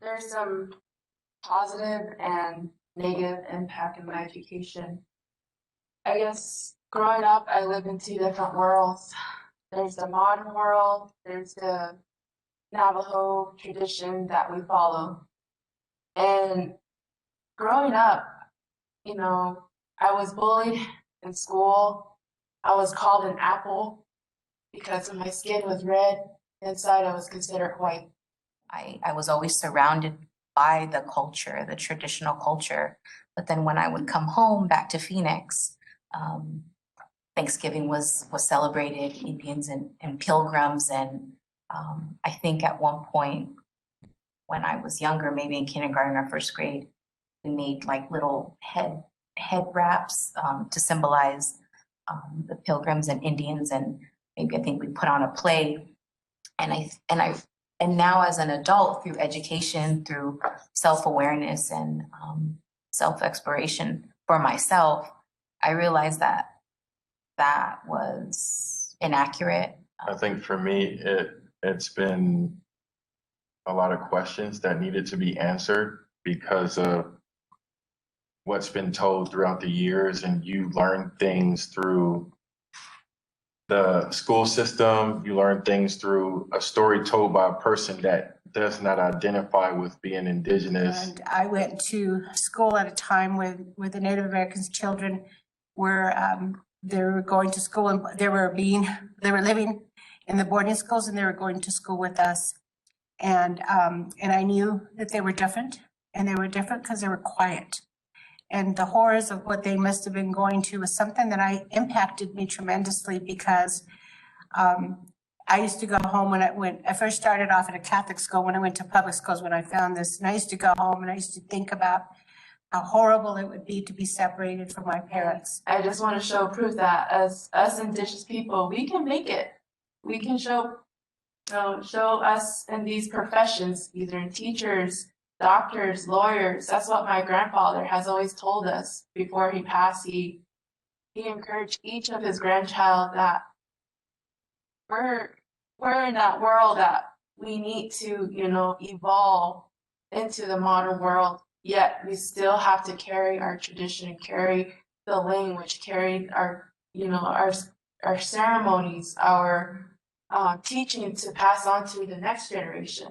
there's some positive and negative impact in my education. I guess growing up, I lived in two different worlds. There's the modern world, there's the Navajo tradition that we follow. And growing up, you know, I was bullied in school. I was called an apple because my skin was red. Inside, I was considered white. I was always surrounded by the culture, the traditional culture. But then when I would come home back to Phoenix, Thanksgiving was celebrated, Indians and pilgrims. And I think at one point when I was younger, maybe in kindergarten or first grade, we made like little head wraps to symbolize the pilgrims and Indians. And maybe I think we put on a play. And now as an adult, through education, through self-awareness and self-exploration for myself, I realized that that was inaccurate. I think for me, it's been a lot of questions that needed to be answered because of what's been told throughout the years, and you learn things through the school system, you learn things through a story told by a person that does not identify with being Indigenous. And I went to school at a time with the Native Americans children where they were going to school and they were living in the boarding schools and they were going to school with us. And I knew that they were different, and they were different because they were quiet. And the horrors of what they must have been going to was something that impacted me tremendously because I used to go home when I first started off at a Catholic school, when I went to public schools, when I found this, and I used to go home and I used to think about how horrible it would be to be separated from my parents. I just want to show proof that as us Indigenous people, we can make it. We can show us in these professions, either in teachers, doctors, lawyers. That's what my grandfather has always told us before he passed. He encouraged each of his grandchild that we're in that world that we need to, evolve into the modern world, yet we still have to carry our tradition, carry the language, carry our ceremonies, our teaching to pass on to the next generation.